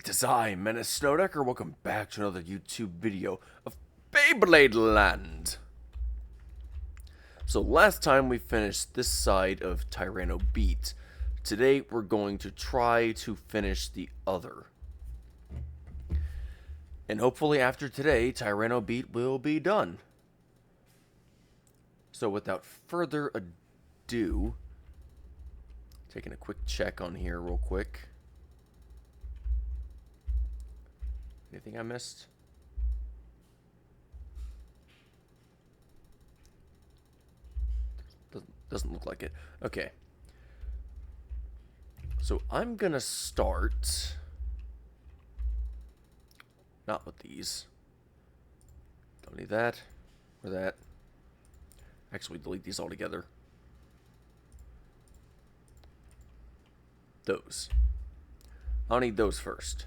It is I, Menace Snowdecker. Welcome back to another YouTube video of BeyBlade Land. So last time we finished this side of Tyranno beat. Today we're going to try to finish the other. And hopefully after today, Tyranno beat will be done. So without further ado, taking a quick check on here real quick. Anything I missed? Doesn't look like it. Okay. So I'm gonna start not with these. Don't need that or that. Actually, delete these altogether. Those. I'll need those first.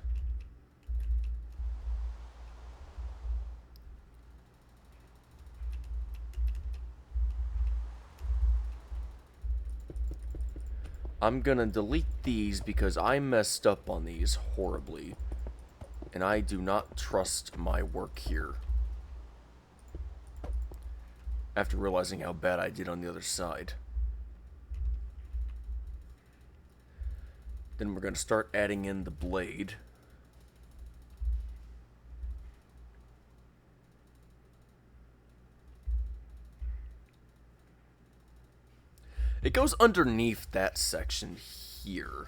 I'm gonna delete these because I messed up on these horribly. And I do not trust my work here. After realizing how bad I did on the other side. Then we're gonna start adding in the blade. It goes underneath that section here.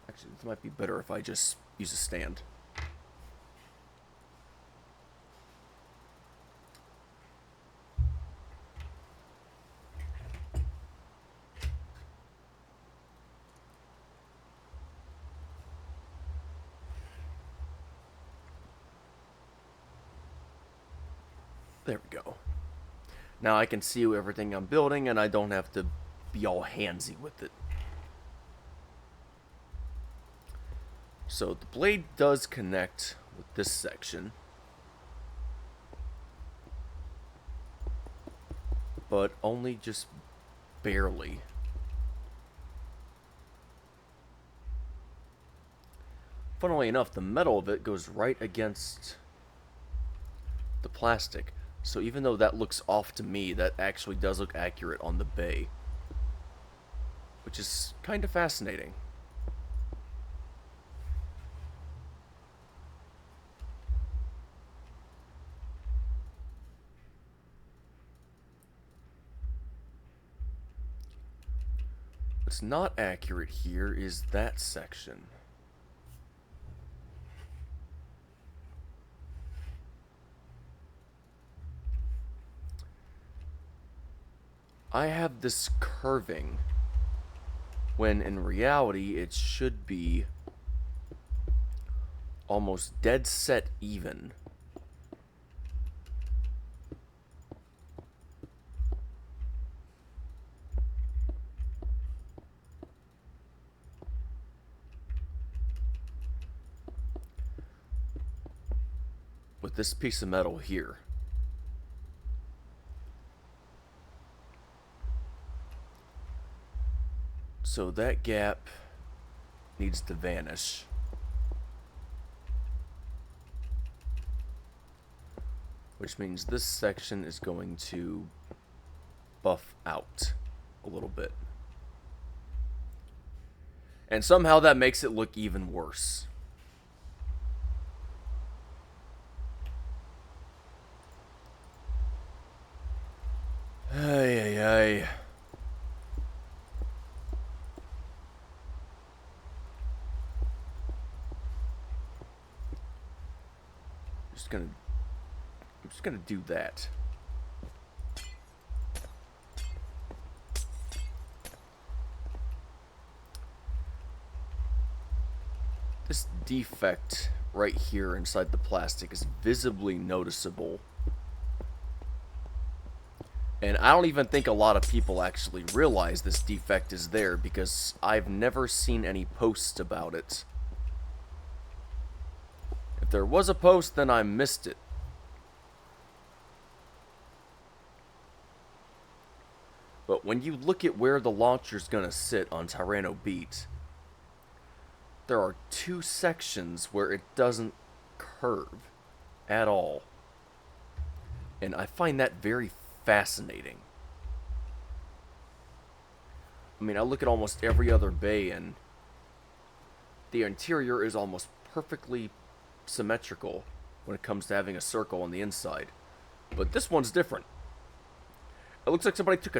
Actually, this might be better if I just use a stand. There we go. Now I can see everything I'm building and I don't have to be all handsy with it. So the blade does connect with this section. But only just barely. Funnily enough, the metal of it goes right against the plastic. So even though that looks off to me, that actually does look accurate on the bay. Which is kind of fascinating. What's not accurate here is that section. I have this curving, when in reality it should be almost dead set even. With this piece of metal here. So that gap needs to vanish. Which means this section is going to buff out a little bit. And somehow that makes it look even worse. Ay, ay, ay. I'm just gonna do that. This defect right here inside the plastic is visibly noticeable. And I don't even think a lot of people actually realize this defect is there because I've never seen any posts about it. If there was a post, then I missed it. But when you look at where the launcher's gonna sit on Tyranno Beat, there are two sections where it doesn't curve at all. And I find that very fascinating. I mean, I look at almost every other bay and the interior is almost perfectly symmetrical when it comes to having a circle on the inside. But this one's different. It looks like somebody took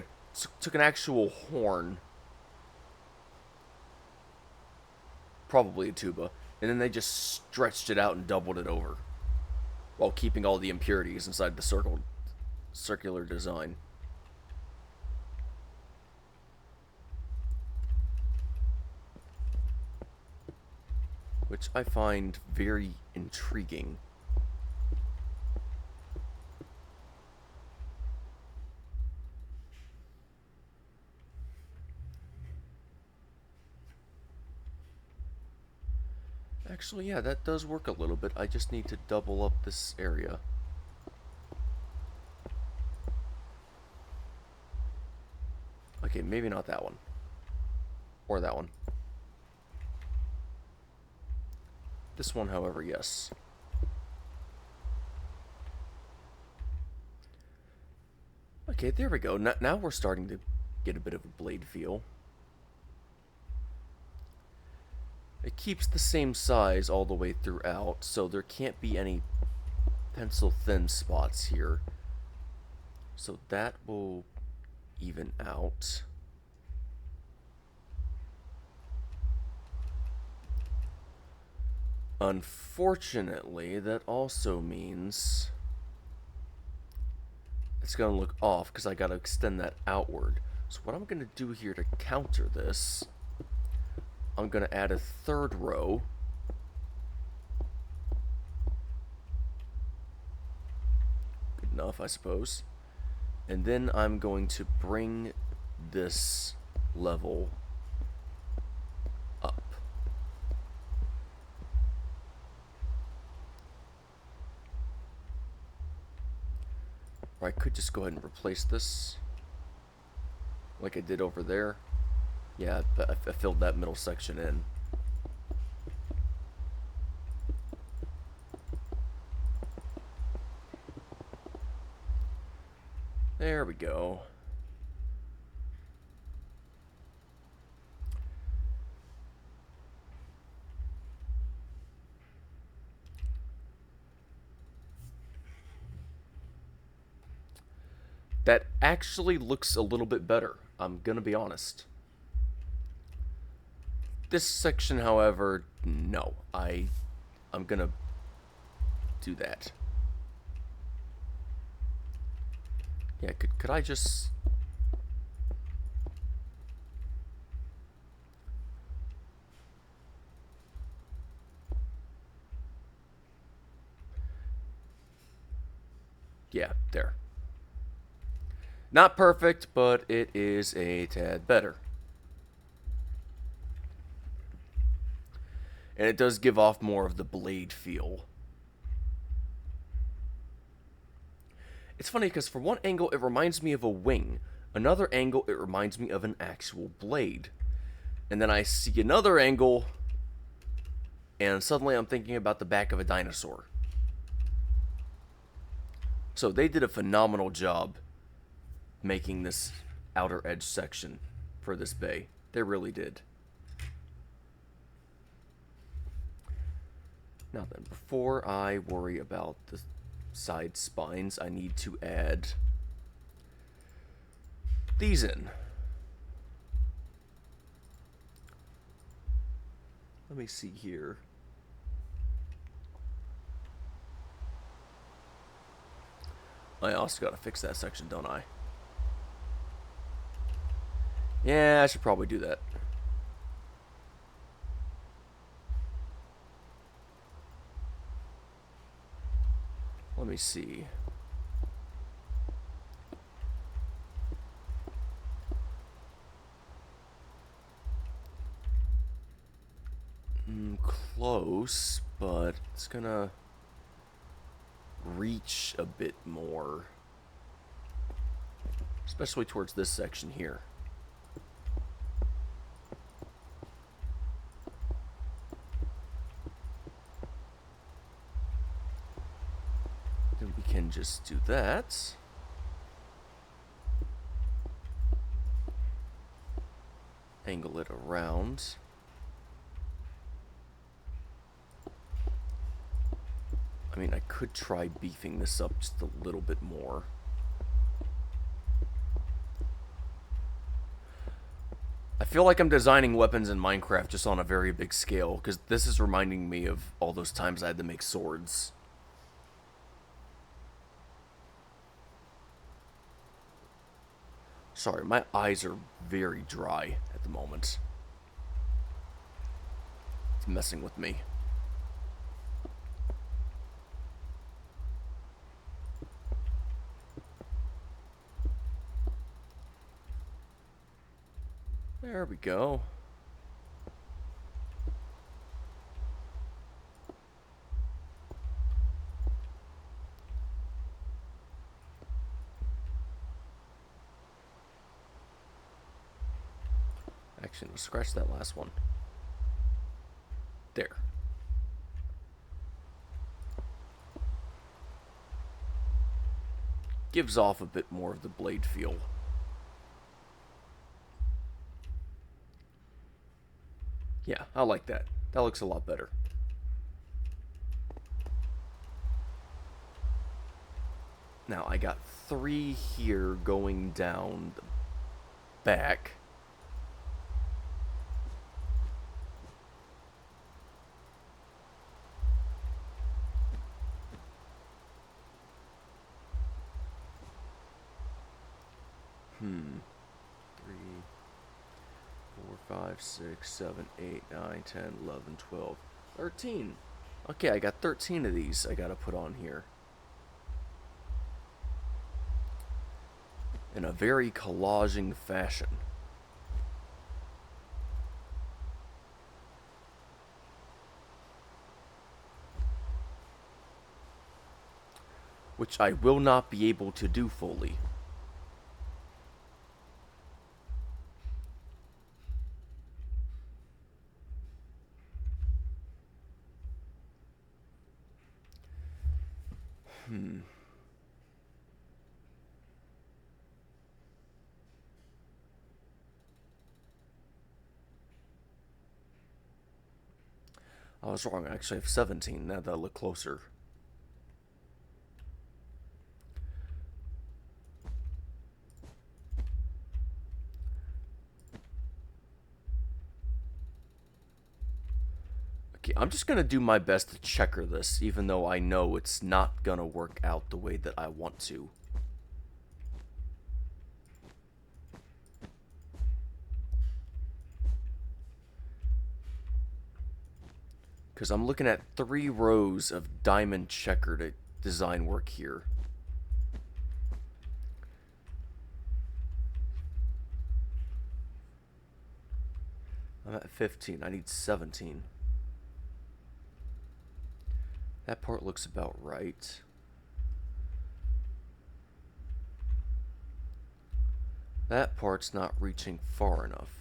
an actual horn, probably a tuba, and then they just stretched it out and doubled it over, while keeping all the impurities inside the circular design. Which I find very intriguing. Actually, yeah, that does work a little bit. I just need to double up this area. Okay, maybe not that one. Or that one. This one, however, yes. Okay, there we go. Now we're starting to get a bit of a blade feel. It keeps the same size all the way throughout, so there can't be any pencil-thin spots here. So that will even out. Unfortunately, that also means it's going to look off because I got to extend that outward. So what I'm going to do here to counter this, I'm going to add a third row. Good enough, I suppose. And then I'm going to bring this level up. Or I could just go ahead and replace this like I did over there. Yeah, I filled that middle section in. There we go. That actually looks a little bit better, I'm gonna be honest. This section, however, no. I'm gonna do that. Yeah, could I just... Yeah, there. Not perfect, but it is a tad better. And it does give off more of the blade feel. It's funny because from one angle it reminds me of a wing. Another angle it reminds me of an actual blade. And then I see another angle and suddenly I'm thinking about the back of a dinosaur. So they did a phenomenal job making this outer edge section for this bay. They really did. Now then, before I worry about the side spines, I need to add these in. Let me see here. I also gotta fix that section, don't I? Yeah, I should probably do that. Let me see. Close, but it's gonna reach a bit more. especially towards this section here. Then we can just do that. Angle it around. I mean, I could try beefing this up just a little bit more. I feel like I'm designing weapons in Minecraft just on a very big scale, because this is reminding me of all those times I had to make swords. Sorry, my eyes are very dry at the moment. It's messing with me. There we go. Actually, let's scratch that last one. There. Gives off a bit more of the blade feel. Yeah, I like that. That looks a lot better. Now, I got 3 here going down the back. Hmm. 3, 4, 5, 6, 7, 8, 9, 10, 11, 12, 13. Okay, I got 13 of these I gotta put on here. In a very collaging fashion. Which I will not be able to do fully. I was wrong, I actually have 17 now that I look closer. Okay, I'm just gonna do my best to checker this, even though I know it's not gonna work out the way that I want to. Because I'm looking at 3 rows of diamond checkered design work here. I'm at 15. I need 17. That part looks about right. That part's not reaching far enough.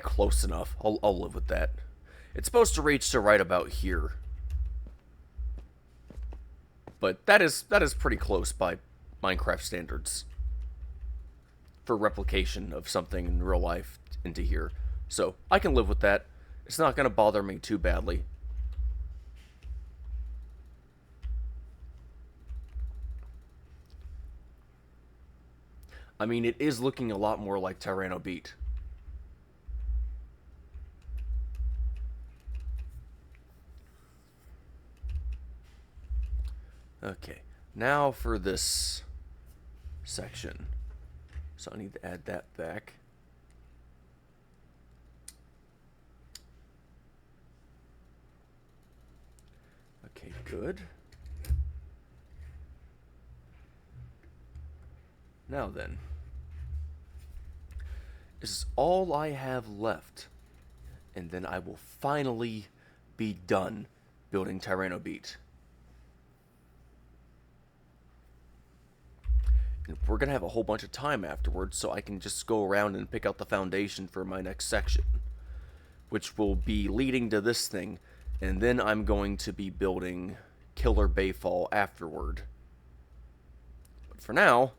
Close enough. I'll live with that. It's supposed to reach to right about here. But that is pretty close by Minecraft standards. For replication of something in real life into here. So, I can live with that. It's not going to bother me too badly. I mean, it is looking a lot more like Tyranno beat. Okay, now for this section. So I need to add that back. Okay, good. Now then, this is all I have left, and then I will finally be done building Tyranno Beat. And we're going to have a whole bunch of time afterwards, so I can just go around and pick out the foundation for my next section, which will be leading to this thing, and then I'm going to be building Killer Bayfall afterward. But for now,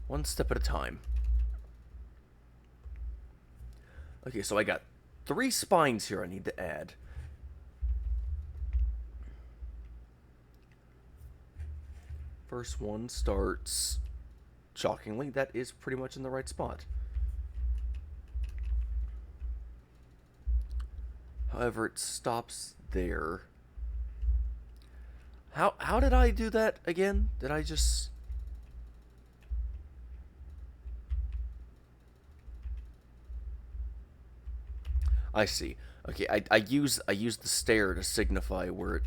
one step at a time. Okay, so I got 3 spines here I need to add. First one starts shockingly. That is pretty much in the right spot. However, it stops there. How did I do that again? Did I just... I see. Okay, I use the stair to signify where it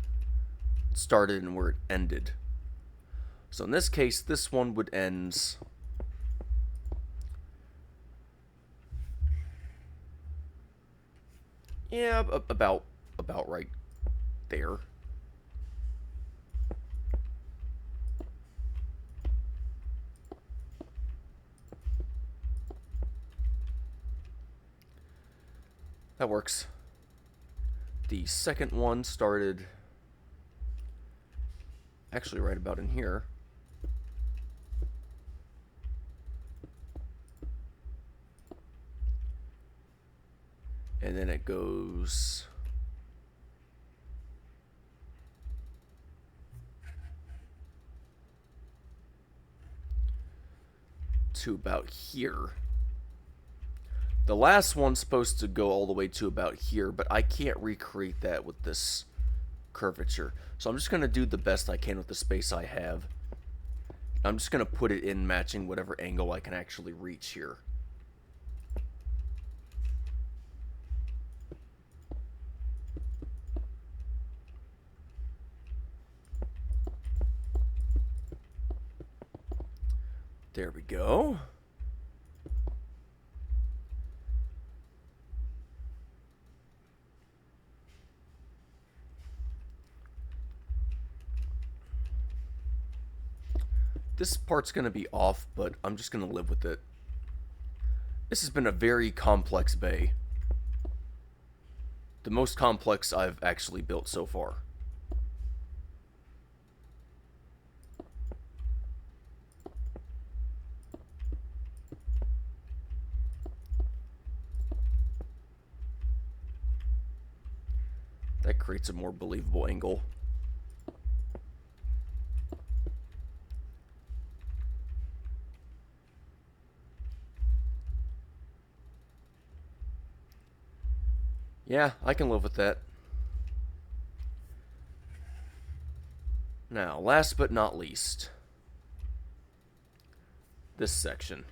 started and where it ended. So in this case, this one would end... yeah, about right there. That works. The second one started actually right about in here. And then it goes to about here. The last one's supposed to go all the way to about here, but I can't recreate that with this curvature. So I'm just going to do the best I can with the space I have. I'm just going to put it in matching whatever angle I can actually reach here. There we go. This part's going to be off, but I'm just going to live with it. This has been a very complex bay. The most complex I've actually built so far. That creates a more believable angle. Yeah, I can live with that. Now, last but not least, this section.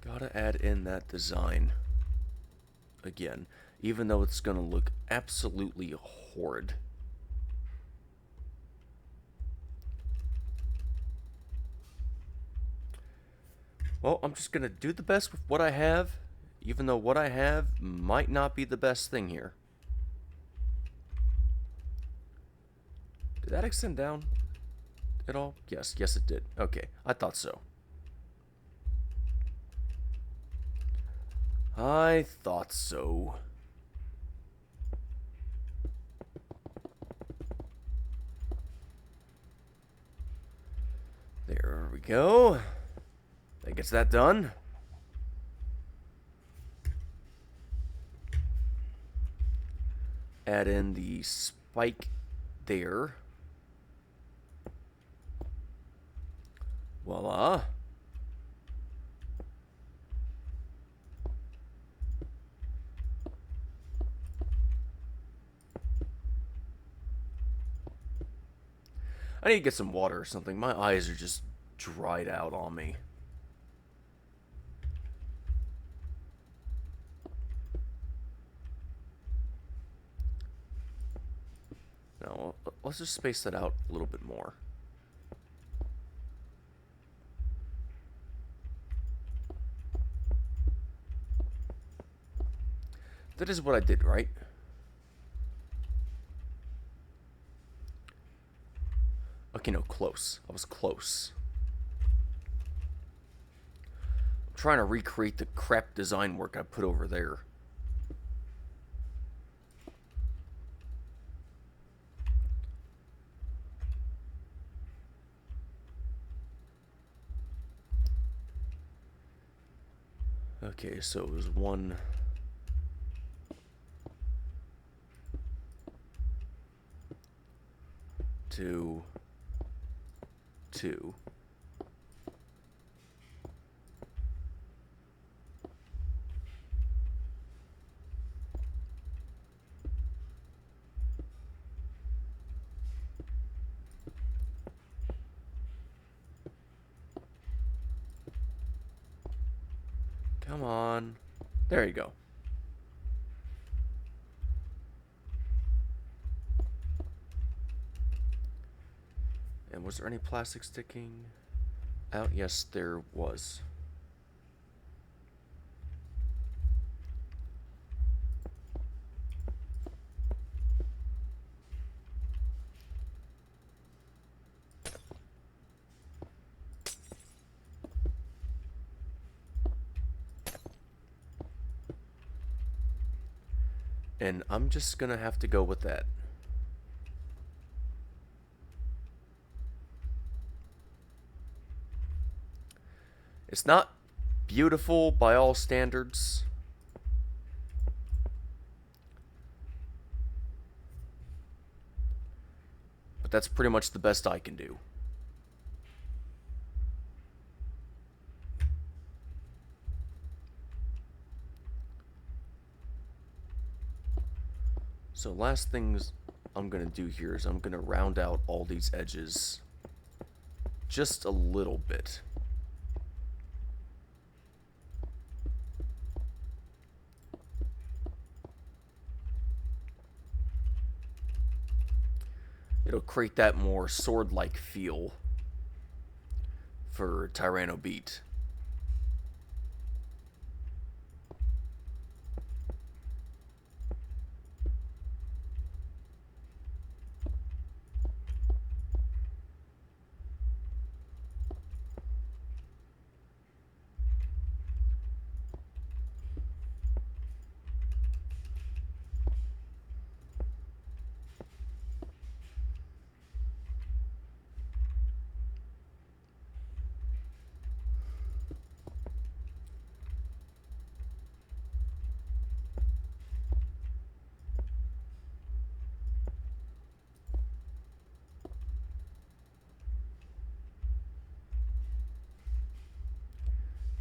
Gotta add in that design again, even though it's gonna look absolutely horrid. Well, I'm just gonna do the best with what I have, even though what I have might not be the best thing here. Did that extend down at all? Yes, it did. Okay, I thought so. I thought so. There we go. That gets that done. Add in the spike there. Voila. I need to get some water or something. My eyes are just dried out on me. Now, let's just space that out a little bit more. That is what I did, right? Okay, no, close. I was close. I'm trying to recreate the crap design work I put over there. Okay, so it was 1... 2... 2... Come on. There you go. And was there any plastic sticking out? Yes, there was. And I'm just gonna have to go with that. It's not beautiful by all standards. But that's pretty much the best I can do. So last things I'm going to do here is I'm going to round out all these edges just a little bit. It'll create that more sword-like feel for Tyranno beat.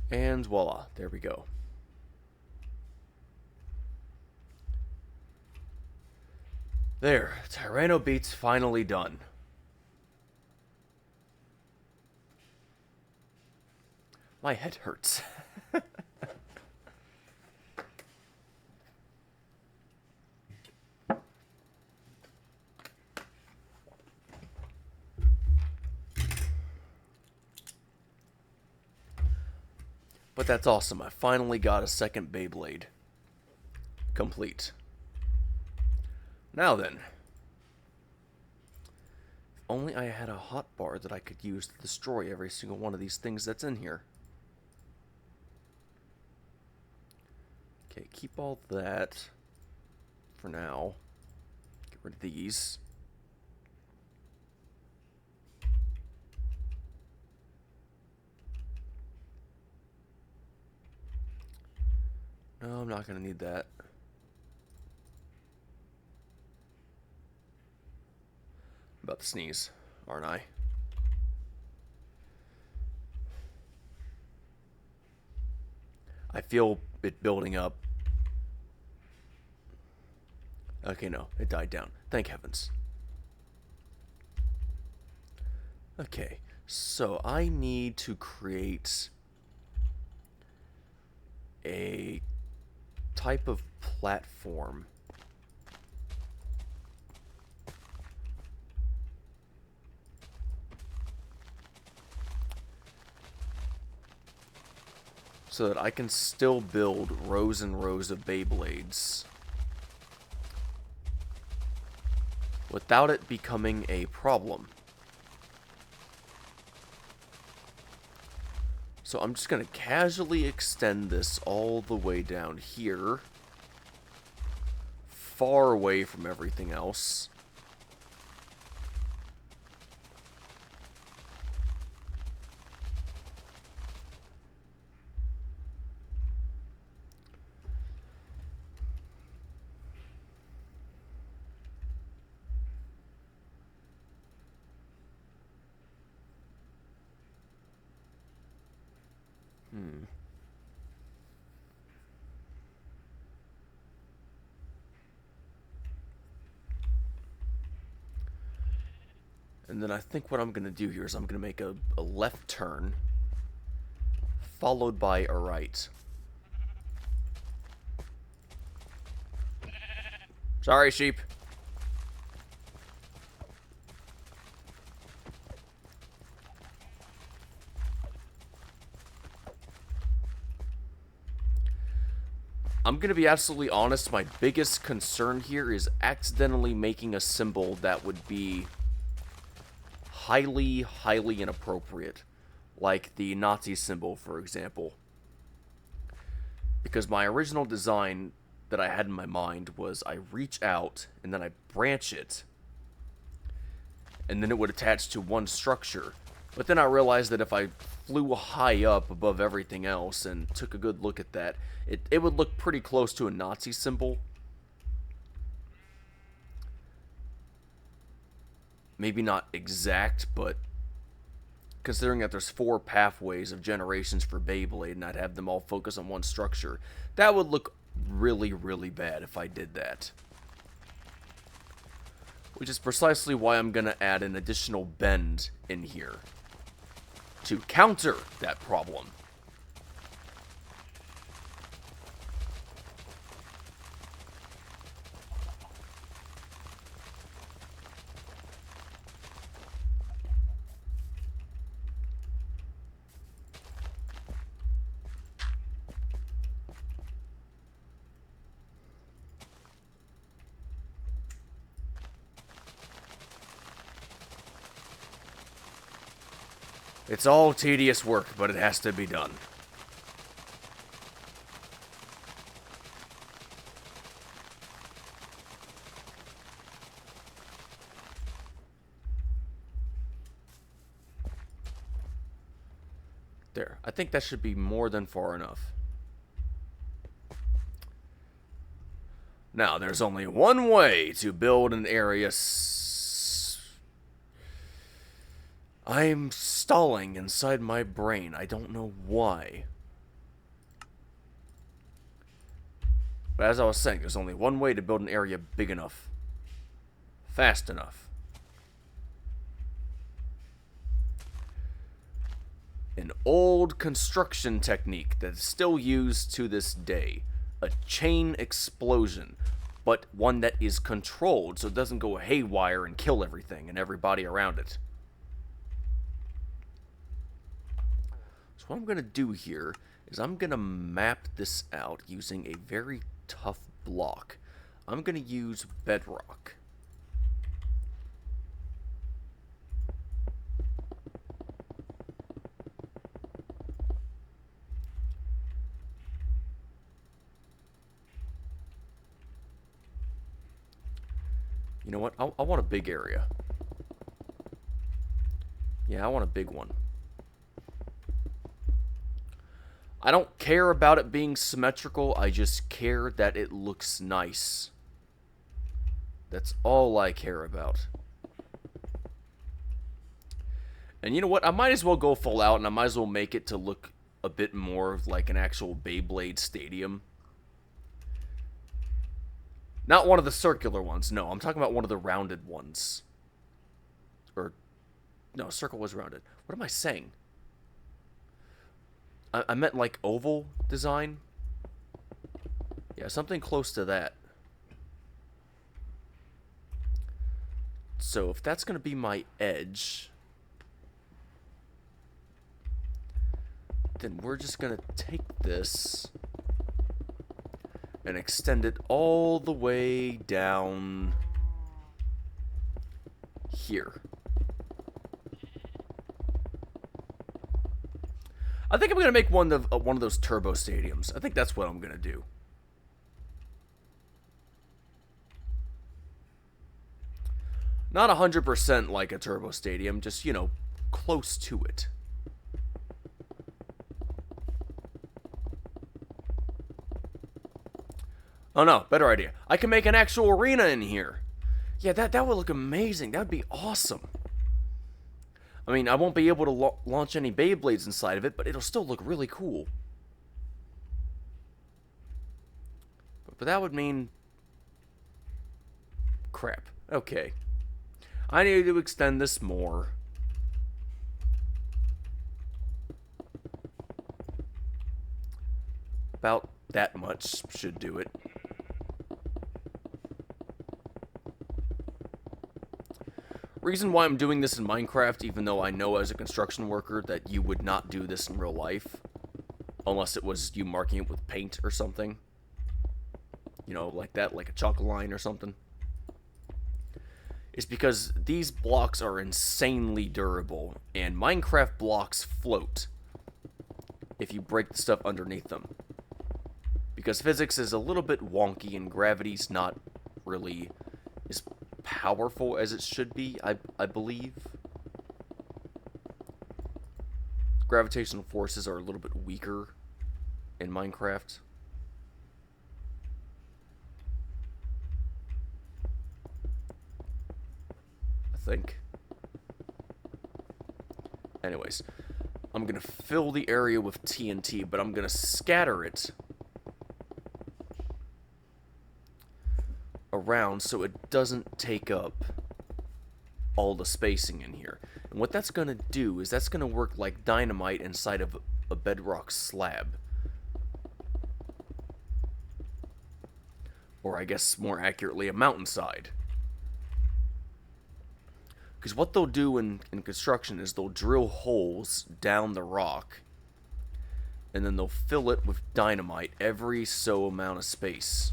And voila, there we go. There, Tyranno beat's finally done. My head hurts. But that's awesome. I finally got a second BeyBlade. Complete. Now then. If only I had a hotbar that I could use to destroy every single one of these things that's in here. Okay, keep all that for now. Get rid of these. No, I'm not going to need that. I'm about to sneeze, aren't I? I feel it building up. Okay, no, it died down. Thank heavens. Okay, so I need to create a type of platform so that I can still build rows and rows of Beyblades without it becoming a problem. So I'm just going to casually extend this all the way down here, far away from everything else. And then I think what I'm going to do here is I'm going to make a left turn, followed by a right. Sorry, sheep. I'm going to be absolutely honest, my biggest concern here is accidentally making a symbol that would be highly, highly inappropriate. Like the Nazi symbol, for example. Because my original design that I had in my mind was I reach out, and then I branch it, and then it would attach to one structure. But then I realized that if I flew high up above everything else and took a good look at that, it would look pretty close to a Nazi symbol. Maybe not exact, but considering that there's 4 pathways of generations for Beyblade and I'd have them all focus on one structure, that would look really, really bad if I did that. Which is precisely why I'm going to add an additional bend in here to counter that problem. It's all tedious work, but it has to be done. There. I think that should be more than far enough. Now, there's only one way to build an area. I'm stalling inside my brain. I don't know why. But as I was saying, there's only one way to build an area big enough. Fast enough. An old construction technique that's still used to this day. A chain explosion. But one that is controlled so it doesn't go haywire and kill everything and everybody around it. So what I'm going to do here is I'm going to map this out using a very tough block. I'm going to use bedrock. You know what? I want a big area. Yeah, I want a big one. I don't care about it being symmetrical, I just care that it looks nice. That's all I care about. And you know what? I might as well go full out, and I might as well make it to look a bit more like an actual BeyBlade stadium. Not one of the circular ones, no. I'm talking about one of the rounded ones. Or No, circle was rounded. What am I saying? I meant like oval design. Yeah, something close to that. So if that's going to be my edge, then we're just going to take this and extend it all the way down here. I think I'm going to make one of those turbo stadiums. I think that's what I'm going to do. Not 100% like a turbo stadium, just, you know, close to it. Oh no, better idea. I can make an actual arena in here. Yeah, that would look amazing. That would be awesome. I mean, I won't be able to launch any BeyBlades inside of it, but it'll still look really cool. But that would mean... crap. Okay. I need to extend this more. About that much should do it. Reason why I'm doing this in Minecraft, even though I know as a construction worker that you would not do this in real life, unless it was you marking it with paint or something. You know, like that, like a chalk line or something. Is because these blocks are insanely durable, and Minecraft blocks float if you break the stuff underneath them. Because physics is a little bit wonky and gravity's not really as powerful as it should be, I believe. Gravitational forces are a little bit weaker in Minecraft. I think. Anyways, I'm gonna fill the area with TNT, but I'm gonna scatter it around so it doesn't take up all the spacing in here. And what that's going to do is that's going to work like dynamite inside of a bedrock slab. Or I guess more accurately, a mountainside. Because what they'll do in construction is they'll drill holes down the rock and then they'll fill it with dynamite every so amount of space.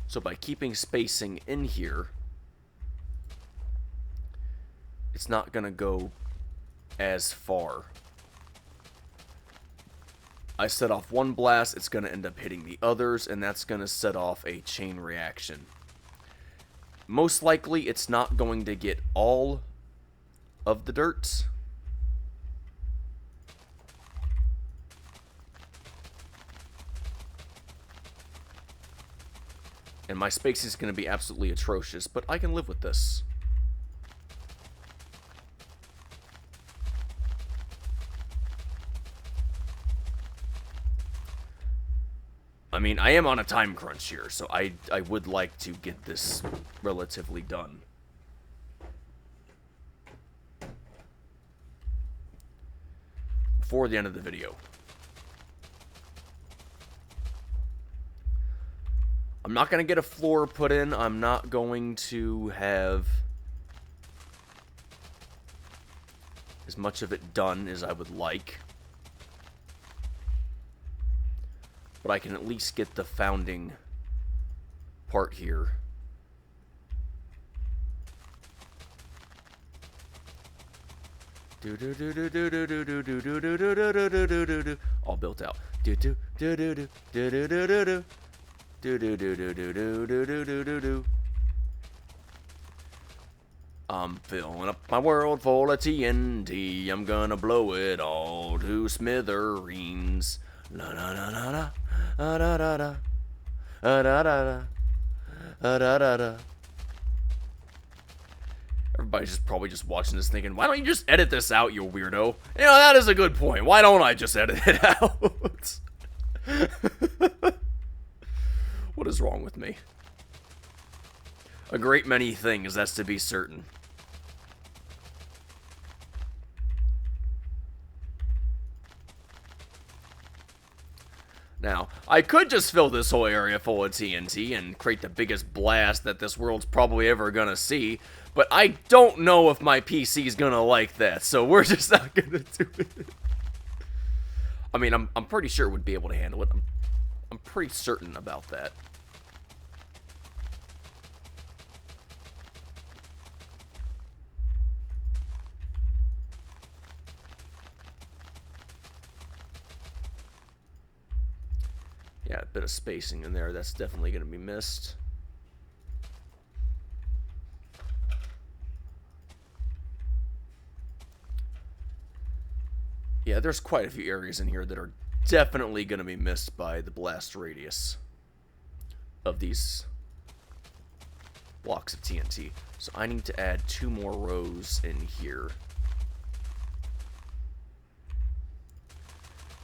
So by keeping spacing in here, it's not going to go as far. I set off one blast, it's going to end up hitting the others, and that's going to set off a chain reaction. Most likely, it's not going to get all of the dirt. And my spacing is going to be absolutely atrocious, but I can live with this. I mean, I am on a time crunch here, so I would like to get this relatively done. Before the end of the video. I'm not going to get a floor put in. I'm not going to have as much of it done as I would like. But I can at least get the founding part here. All built out. I'm filling up my world full of TNT. I'm gonna blow it all to smithereens. La la la la la. Da da da da. Da da da da. Da da da. Everybody's just probably just watching this thinking, why don't you just edit this out, you weirdo? You know, that is a good point. Why don't I just edit it out? What is wrong with me? A great many things, that's to be certain. Now, I could just fill this whole area full of TNT and create the biggest blast that this world's probably ever gonna see, but I don't know if my PC's gonna like that, so we're just not gonna do it. I mean, I'm pretty sure it would be able to handle it. I'm pretty certain about that. Yeah, a bit of spacing in there. That's definitely going to be missed. Yeah, there's quite a few areas in here that are definitely going to be missed by the blast radius of these blocks of TNT. So I need to add 2 more rows in here.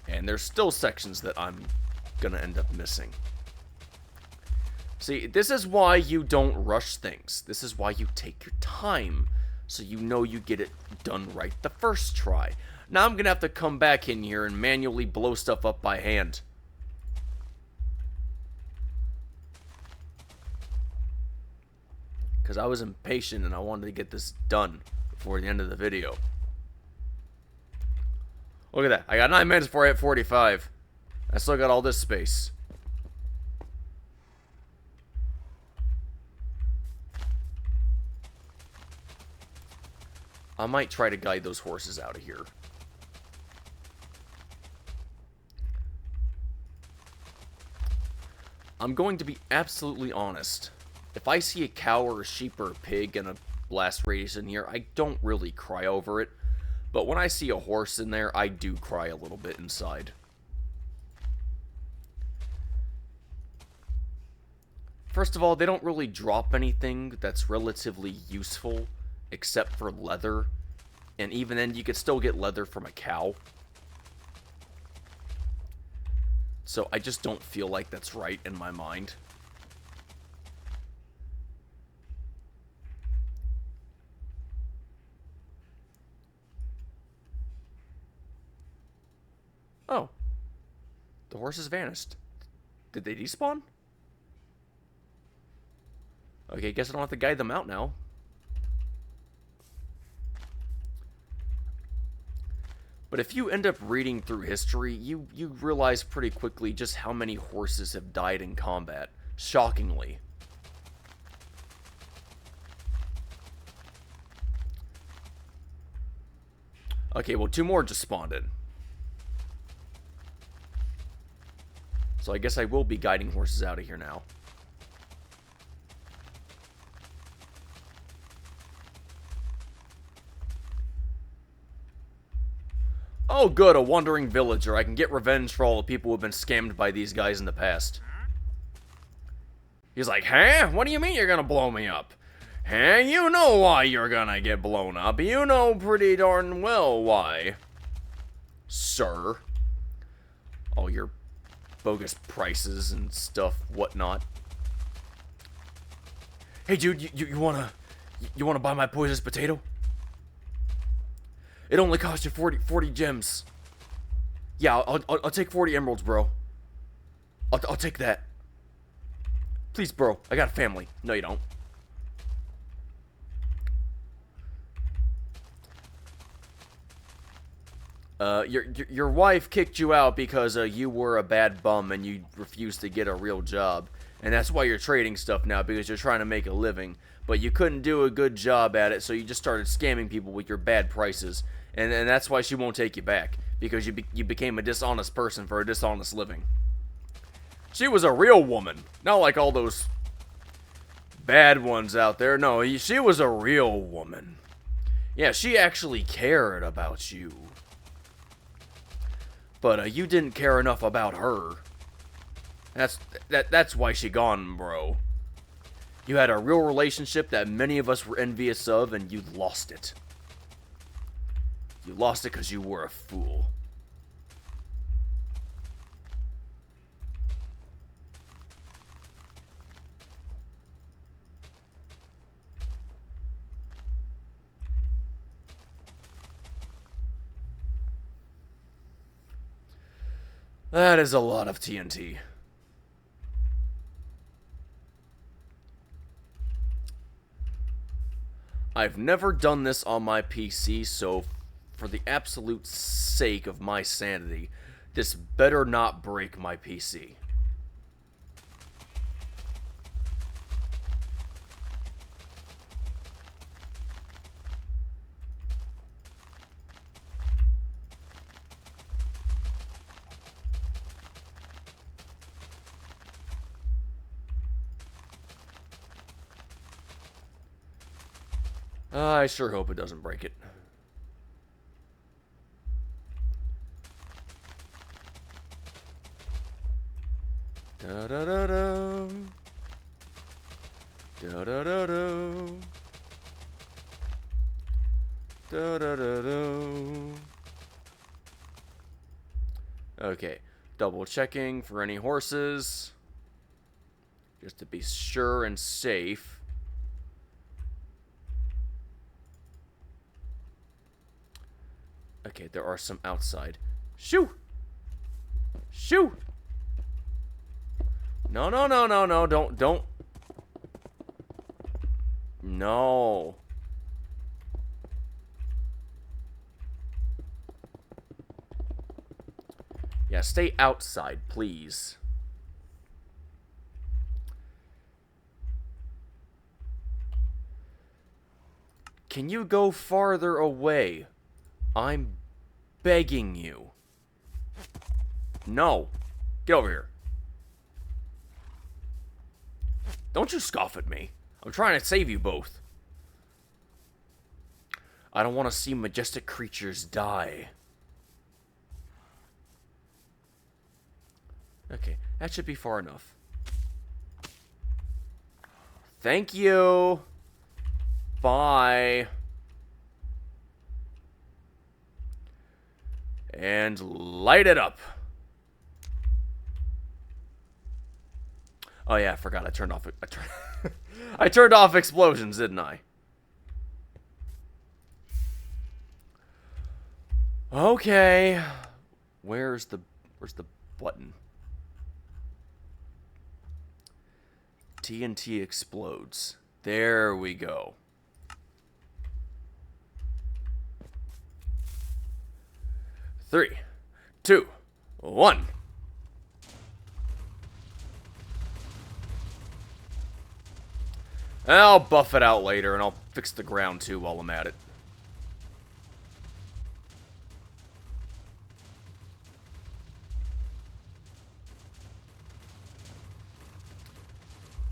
And there's still sections that I'm gonna end up missing. See, this is why you don't rush things. This is why you take your time, so you know you get it done right the first try. Now I'm gonna have to come back in here and manually blow stuff up by hand. Because I was impatient and I wanted to get this done before the end of the video. Look at that. I got 9 minutes before I hit 45. I still got all this space. I might try to guide those horses out of here. I'm going to be absolutely honest. If I see a cow or a sheep or a pig in a blast radius in here, I don't really cry over it. But when I see a horse in there, I do cry a little bit inside. First of all, they don't really drop anything that's relatively useful, except for leather. And even then, you could still get leather from a cow. So I just don't feel like that's right in my mind. Oh. The horses vanished. Did they despawn? Okay, guess I don't have to guide them out now. But if you end up reading through history, you realize pretty quickly just how many horses have died in combat. Shockingly. Okay, well, 2 more just spawned in. So I guess I will be guiding horses out of here now. Oh good, a wandering villager. I can get revenge for all the people who have been scammed by these guys in the past. He's like, huh? What do you mean you're gonna blow me up? Huh? You know why you're gonna get blown up. You know pretty darn well why. Sir. All your bogus prices and stuff, whatnot. Hey dude, you wanna buy my poisonous potato? It only cost you 40 gems. Yeah, I'll take 40 emeralds, bro. I'll take that. Please, bro. I got a family. No, you don't. Your wife kicked you out because you were a bad bum and you refused to get a real job. And that's why you're trading stuff now, because you're trying to make a living. But you couldn't do a good job at it, so you just started scamming people with your bad prices. And that's why she won't take you back, because you became a dishonest person for a dishonest living. She was a real woman, not like all those bad ones out there. No, she was a real woman. Yeah, she actually cared about you. But you didn't care enough about her. That's why she gone, bro. You had a real relationship that many of us were envious of, and you lost it. You lost it because you were a fool. That is a lot of TNT. I've never done this on my PC, so for the absolute sake of my sanity, this better not break my PC. I sure hope it doesn't break it. Da da da da. Da da da da. Da da da da. Okay, double checking for any horses, just to be sure and safe. Okay, there are some outside. Shoo! Shoo! No, no, no, no, no, don't. No. Yeah, stay outside, please. Can you go farther away? I'm begging you. No. Get over here. Don't you scoff at me. I'm trying to save you both. I don't want to see majestic creatures die. Okay, that should be far enough. Thank you. Bye. And light it up. Oh yeah, I forgot I turned off I turned off explosions, didn't I? Okay. Where's the button? TNT explodes. There we go. Three, two, one. I'll buff it out later, and I'll fix the ground too while I'm at it.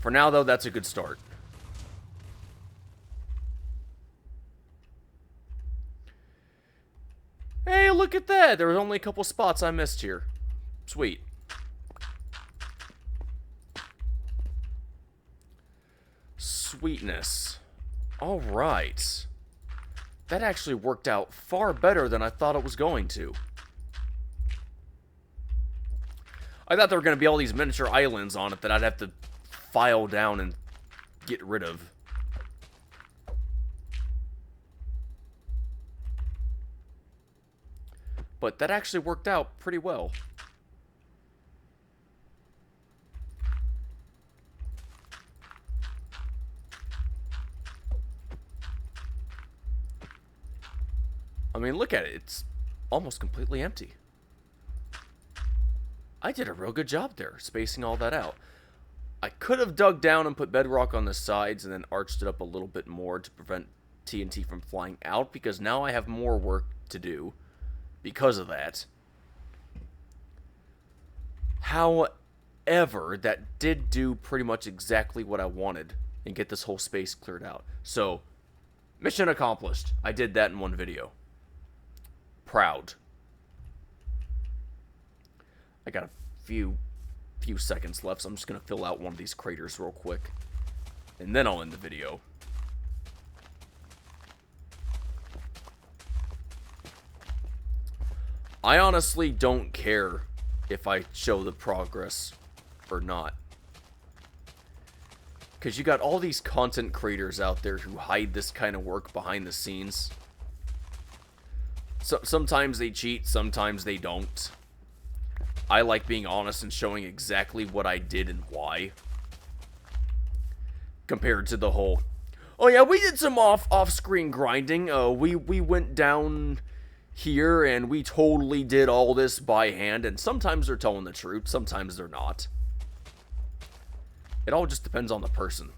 For now, though, that's a good start. Hey, look at that! There was only a couple spots I missed here. Sweet. Sweetness. Alright. That actually worked out far better than I thought it was going to. I thought there were going to be all these miniature islands on it that I'd have to file down and get rid of. But that actually worked out pretty well. I mean, look at it. It's almost completely empty. I did a real good job there, spacing all that out. I could have dug down and put bedrock on the sides and then arched it up a little bit more to prevent TNT from flying out, because now I have more work to do because of that. However, that did do pretty much exactly what I wanted and get this whole space cleared out. So, mission accomplished. I did that in one video. Proud. I got a few seconds left, so I'm just going to fill out one of these craters real quick. And then I'll end the video. I honestly don't care if I show the progress or not. Because you got all these content creators out there who hide this kind of work behind the scenes. So, sometimes they cheat, sometimes they don't. I like being honest and showing exactly what I did and why. Compared to the whole, oh yeah, we did some off-screen grinding. We went down here and we totally did all this by hand. And sometimes they're telling the truth, sometimes they're not. It all just depends on the person.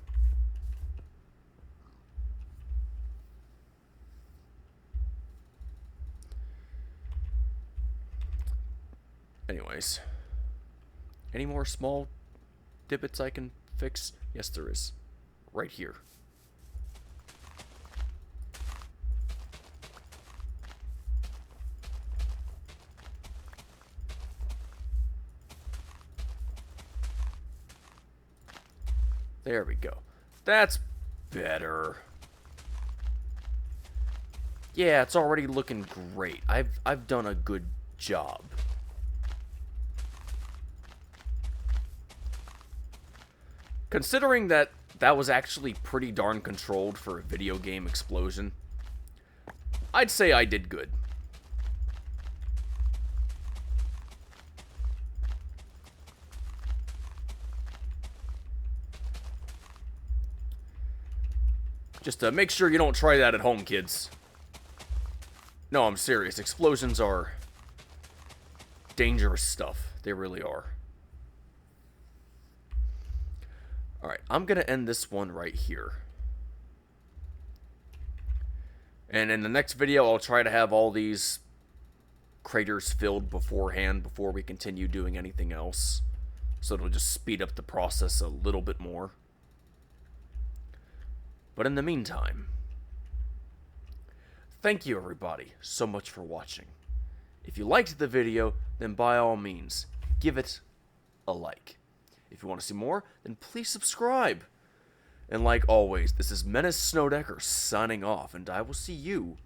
Anyways, any more small divots I can fix? Yes, there is. Right here. There we go. That's better. Yeah, it's already looking great. I've done a good job. Considering that was actually pretty darn controlled for a video game explosion, I'd say I did good. Just make sure you don't try that at home, kids. No, I'm serious. Explosions are dangerous stuff. They really are. Alright, I'm going to end this one right here. And in the next video, I'll try to have all these craters filled beforehand before we continue doing anything else. So it'll just speed up the process a little bit more. But in the meantime, thank you everybody so much for watching. If you liked the video, then by all means, give it a like. If you want to see more, then please subscribe. And like always, this is Menace Snowdecker signing off, and I will see you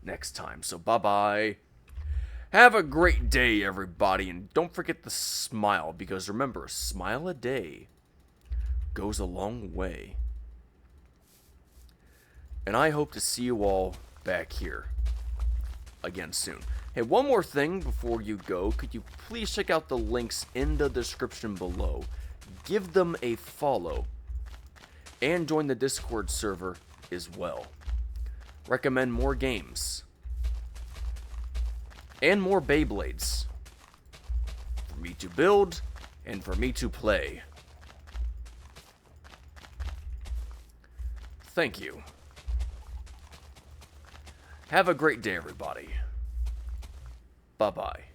next time. So bye-bye. Have a great day, everybody, and don't forget to smile, because remember, a smile a day goes a long way. And I hope to see you all back here again soon. Hey, one more thing before you go. Could you please check out the links in the description below? Give them a follow. And join the Discord server as well. Recommend more games. And more BeyBlades. For me to build and for me to play. Thank you. Have a great day, everybody. Bye-bye.